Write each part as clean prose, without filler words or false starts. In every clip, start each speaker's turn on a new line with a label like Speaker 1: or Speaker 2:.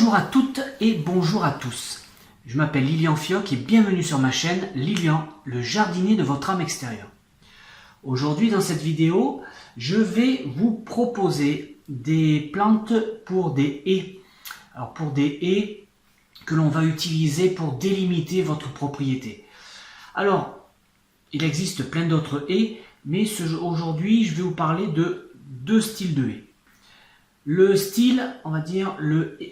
Speaker 1: Bonjour à toutes et bonjour à tous. Je m'appelle Lilian Fioc et bienvenue sur ma chaîne Lilian, le jardinier de votre âme extérieure. Aujourd'hui dans cette vidéo, je vais vous proposer des plantes pour des haies. Alors pour des haies que l'on va utiliser pour délimiter votre propriété. Alors, il existe plein d'autres haies, mais aujourd'hui je vais vous parler de deux styles de haies. Le style, on va dire,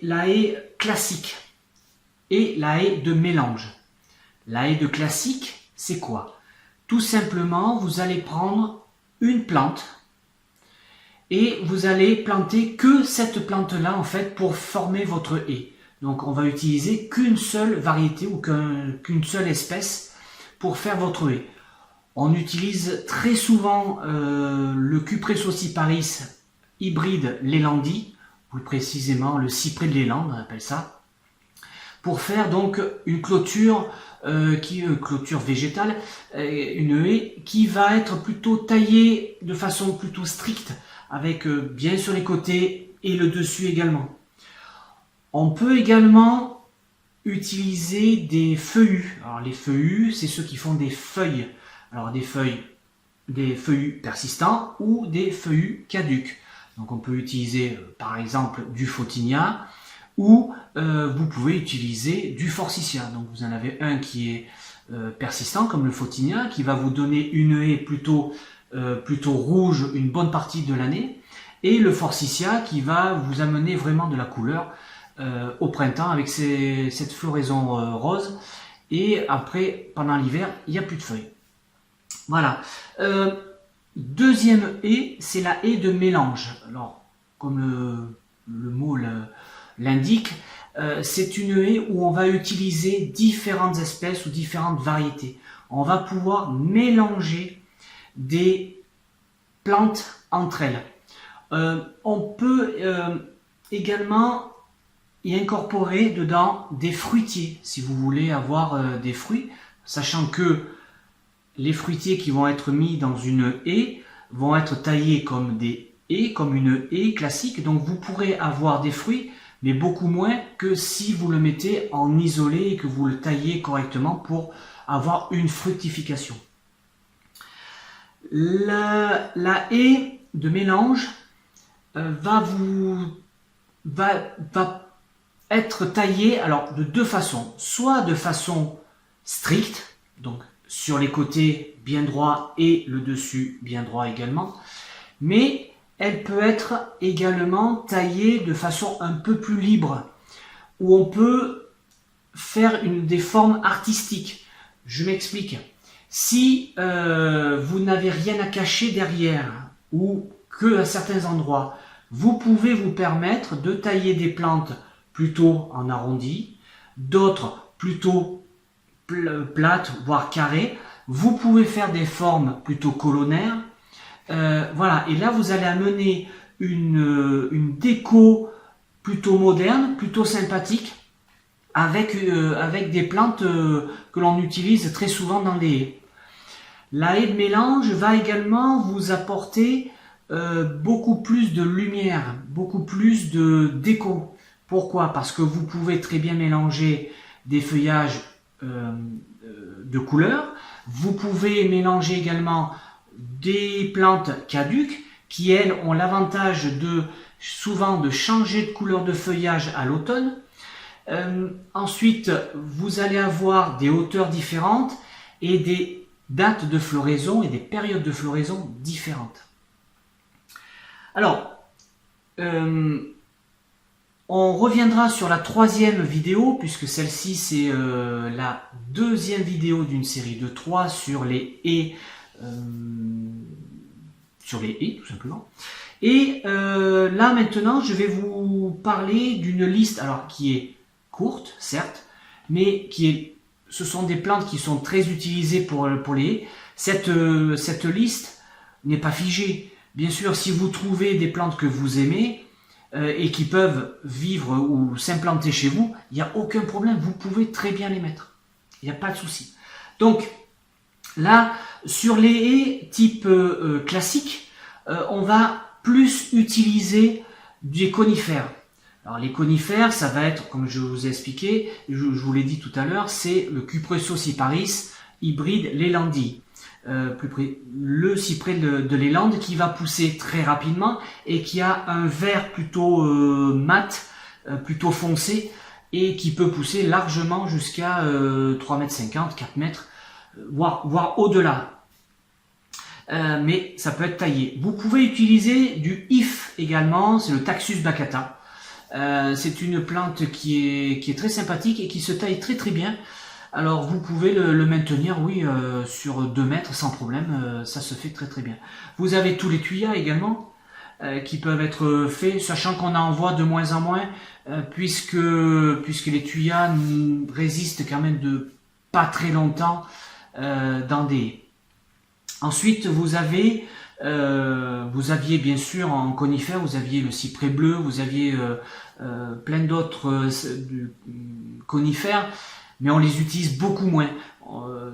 Speaker 1: la haie classique et la haie de mélange. La haie de classique, c'est quoi? Tout simplement, vous allez prendre une plante et vous allez planter que cette plante-là en fait pour former votre haie. Donc on va utiliser qu'une seule variété ou qu'une seule espèce pour faire votre haie. On utilise très souvent le Cuprès sauciparis hybride Leylandii, plus précisément le cyprès de Leyland, on appelle ça, pour faire donc une clôture, clôture végétale, une haie qui va être plutôt taillée de façon plutôt stricte, avec bien sur les côtés et le dessus également. On peut également utiliser des feuillus. Alors les feuillus, c'est ceux qui font des feuilles. Alors des feuillus persistants ou des feuillus caducs. Donc on peut utiliser par exemple du Photinia ou vous pouvez utiliser du Forsythia. Donc vous en avez un qui est persistant comme le Photinia qui va vous donner une haie plutôt rouge une bonne partie de l'année et le Forsythia qui va vous amener vraiment de la couleur au printemps avec cette floraison rose et après pendant l'hiver il n'y a plus de feuilles. Voilà. Deuxième haie, c'est la haie de mélange. Alors, comme le mot l'indique, c'est une haie où on va utiliser différentes espèces ou différentes variétés. On va pouvoir mélanger des plantes entre elles. On peut également y incorporer dedans des fruitiers, si vous voulez avoir des fruits, sachant que les fruitiers qui vont être mis dans une haie vont être taillés comme des haies, comme une haie classique. Donc vous pourrez avoir des fruits, mais beaucoup moins que si vous le mettez en isolé et que vous le taillez correctement pour avoir une fructification. La haie de mélange va être taillée alors de deux façons. Soit de façon stricte, donc sur les côtés bien droits et le dessus bien droit également, mais elle peut être également taillée de façon un peu plus libre, où on peut faire des formes artistiques. Je m'explique. Si vous n'avez rien à cacher derrière, ou que à certains endroits, vous pouvez vous permettre de tailler des plantes plutôt en arrondi, d'autres plutôt plate, voire carrée. Vous pouvez faire des formes plutôt colonnaires. Voilà, et là vous allez amener une déco plutôt moderne, plutôt sympathique, avec des plantes que l'on utilise très souvent dans les haies. La haie de mélange va également vous apporter beaucoup plus de lumière, beaucoup plus de déco. Pourquoi? Parce que vous pouvez très bien mélanger des feuillages de couleurs. Vous pouvez mélanger également des plantes caduques qui elles ont l'avantage souvent de changer de couleur de feuillage à l'automne. Ensuite vous allez avoir des hauteurs différentes et des dates de floraison et des périodes de floraison différentes. Alors on reviendra sur la troisième vidéo, puisque celle-ci c'est la deuxième vidéo d'une série de 3 sur les haies, tout simplement. Et là maintenant je vais vous parler d'une liste, alors qui est courte certes, mais ce sont des plantes qui sont très utilisées pour les haies. Cette liste n'est pas figée. Bien sûr, si vous trouvez des plantes que vous aimez, et qui peuvent vivre ou s'implanter chez vous, il n'y a aucun problème, vous pouvez très bien les mettre. Il n'y a pas de souci. Donc, là, sur les haies type classique, on va plus utiliser des conifères. Alors les conifères, ça va être, comme je vous ai expliqué, je vous l'ai dit tout à l'heure, c'est le Cupreux sauciparis hybride Leylandii. Le cyprès de Leyland qui va pousser très rapidement et qui a un vert plutôt mat, plutôt foncé, et qui peut pousser largement jusqu'à 3,50 m, 4 mètres, voire au-delà. Mais ça peut être taillé. Vous pouvez utiliser du if également, c'est le Taxus baccata. C'est une plante qui est très sympathique et qui se taille très bien. Alors vous pouvez le maintenir, oui, sur 2 mètres sans problème, ça se fait très bien. Vous avez tous les tuyas également qui peuvent être faits, sachant qu'on en voit de moins en moins, puisque les tuyas résistent quand même de pas très longtemps dans des haies. Ensuite vous aviez bien sûr en conifère, vous aviez le cyprès bleu, vous aviez plein d'autres conifères, mais on les utilise beaucoup moins.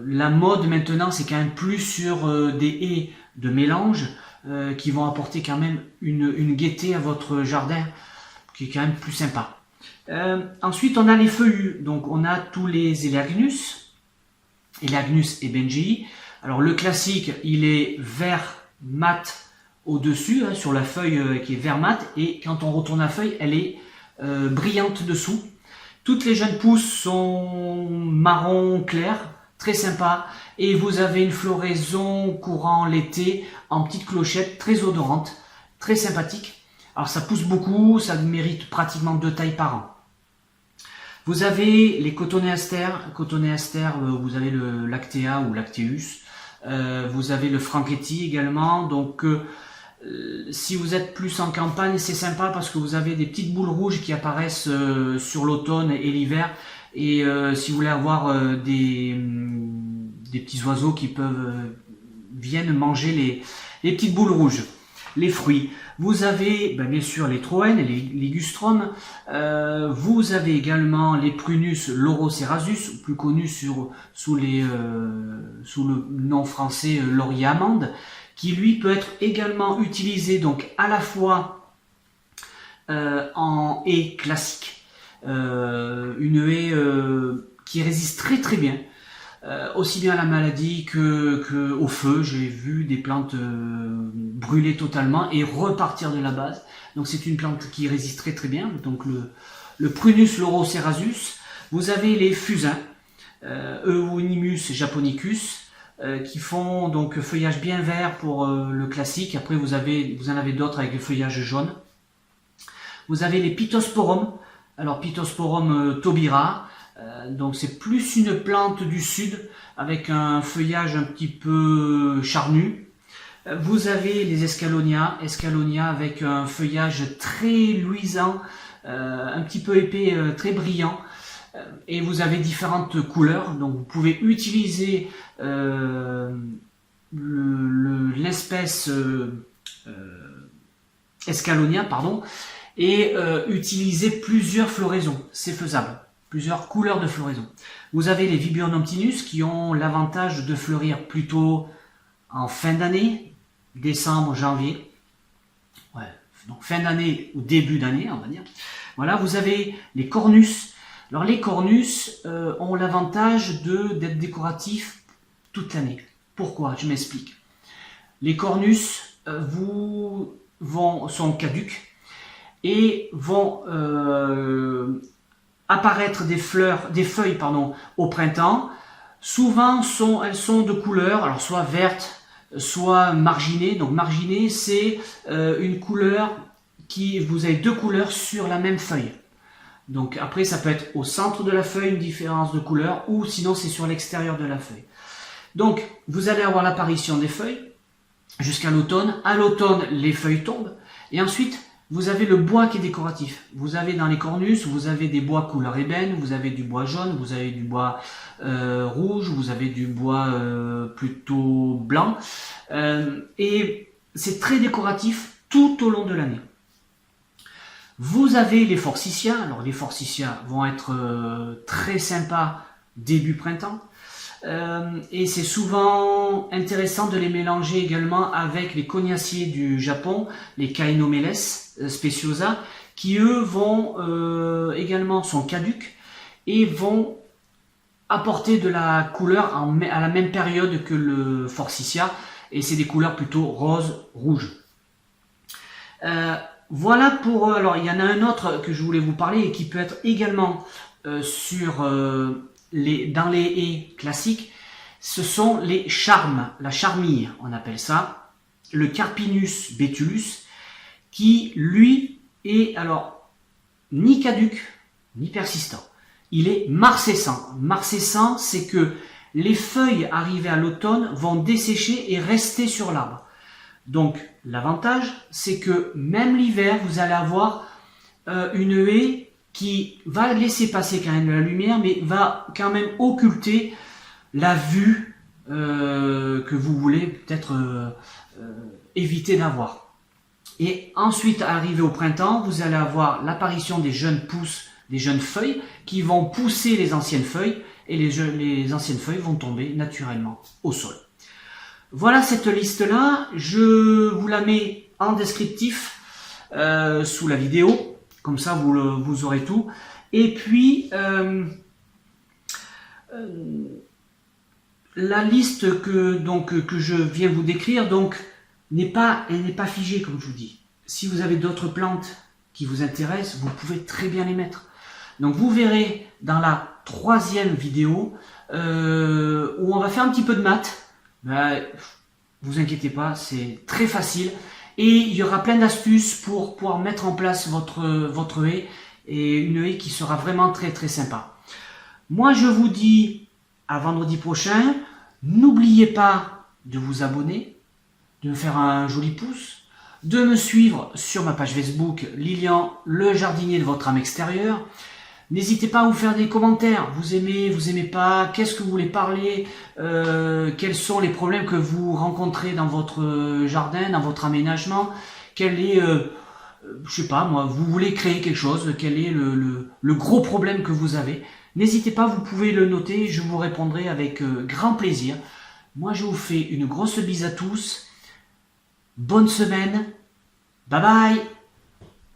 Speaker 1: La mode maintenant, c'est quand même plus sur des haies de mélange qui vont apporter quand même une gaieté à votre jardin, qui est quand même plus sympa. Ensuite, on a les feuillus. Donc, on a tous les Elaeagnus et Bengii. Alors, le classique, il est vert mat au-dessus, hein, sur la feuille qui est vert mat, et quand on retourne la feuille, elle est brillante dessous. Toutes les jeunes pousses sont marron clair, très sympa, et vous avez une floraison courant l'été en petites clochettes, très odorantes, très sympathique. Alors ça pousse beaucoup, ça mérite pratiquement 2 tailles par an. Vous avez les cotonéastères, vous avez le Lactea ou Lacteus, vous avez le Franchetti également, donc si vous êtes plus en campagne, c'est sympa parce que vous avez des petites boules rouges qui apparaissent sur l'automne et l'hiver. Et si vous voulez avoir des petits oiseaux qui viennent manger les petites boules rouges. Les fruits, vous avez bien sûr les troènes, les ligustrum, vous avez également les prunus laurocerasus, plus connus sous le nom français laurier amande, qui lui peut être également utilisé donc à la fois en haie classique, une haie qui résiste très bien, aussi bien à la maladie que au feu. J'ai vu des plantes brûler totalement et repartir de la base. Donc c'est une plante qui résiste très bien. Donc le Prunus laurocerasus. Vous avez les fusains, Euonymus japonicus, qui font donc feuillage bien vert pour le classique. Après vous en avez d'autres avec le feuillage jaune. Vous avez les Pittosporum. Alors Pittosporum tobira, donc c'est plus une plante du sud avec un feuillage un petit peu charnu. Vous avez les Escallonia avec un feuillage très luisant, un petit peu épais, très brillant. Et vous avez différentes couleurs, donc vous pouvez utiliser l'espèce Escallonia, et utiliser plusieurs floraisons, c'est faisable, plusieurs couleurs de floraison. Vous avez les Viburnum-tinus qui ont l'avantage de fleurir plutôt en fin d'année, décembre, janvier, donc fin d'année ou début d'année, on va dire. Voilà, vous avez les Cornus. Alors les Cornus ont l'avantage d'être décoratifs toute l'année. Pourquoi? Je m'explique. Les Cornus sont caducs et vont apparaître des feuilles au printemps. Souvent elles sont de couleur, alors soit verte, soit marginée. Donc marginée, c'est une couleur vous avez 2 couleurs sur la même feuille. Donc après ça peut être au centre de la feuille une différence de couleur, ou sinon c'est sur l'extérieur de la feuille. Donc vous allez avoir l'apparition des feuilles jusqu'à l'automne. À l'automne les feuilles tombent et ensuite vous avez le bois qui est décoratif. Vous avez dans les Cornus, vous avez des bois couleur ébène, vous avez du bois jaune, vous avez du bois rouge, vous avez du bois plutôt blanc. Et c'est très décoratif tout au long de l'année. Vous avez les Forsythia. Alors les Forsythia vont être très sympas début printemps. Et c'est souvent intéressant de les mélanger également avec les cognaciers du Japon, les Caenomeles speciosa, qui eux vont également sont caduques et vont apporter de la couleur à la même période que le Forsythia, et c'est des couleurs plutôt rose, rouge. Voilà pour... alors il y en a un autre que je voulais vous parler et qui peut être également dans les haies classiques. Ce sont les charmes, la charmille on appelle ça, le Carpinus betulus, qui lui est alors ni caduc ni persistant. Il est marcescent. Marcescent, c'est que les feuilles arrivées à l'automne vont dessécher et rester sur l'arbre. Donc l'avantage, c'est que même l'hiver, vous allez avoir une haie qui va laisser passer quand même la lumière, mais va quand même occulter la vue que vous voulez peut-être éviter d'avoir. Et ensuite, arrivé au printemps, vous allez avoir l'apparition des jeunes pousses, des jeunes feuilles qui vont pousser les anciennes feuilles, et les anciennes feuilles vont tomber naturellement au sol. Voilà cette liste-là, je vous la mets en descriptif sous la vidéo, comme ça vous aurez tout. Et puis, la liste que je viens vous décrire, donc, elle n'est pas figée, comme je vous dis. Si vous avez d'autres plantes qui vous intéressent, vous pouvez très bien les mettre. Donc vous verrez dans la 3e vidéo où on va faire un petit peu de maths. Vous inquiétez pas, c'est très facile. Et il y aura plein d'astuces pour pouvoir mettre en place votre haie, et une haie qui sera vraiment très très sympa. Moi je vous dis à vendredi prochain. N'oubliez pas de vous abonner, de me faire un joli pouce, de me suivre sur ma page Facebook Lilian, le jardinier de votre âme extérieure. N'hésitez pas à vous faire des commentaires, vous aimez pas, qu'est-ce que vous voulez parler, quels sont les problèmes que vous rencontrez dans votre jardin, dans votre aménagement, quel est, je sais pas moi, vous voulez créer quelque chose, quel est le gros problème que vous avez. N'hésitez pas, vous pouvez le noter, je vous répondrai avec grand plaisir. Moi je vous fais une grosse bise à tous, bonne semaine, bye bye.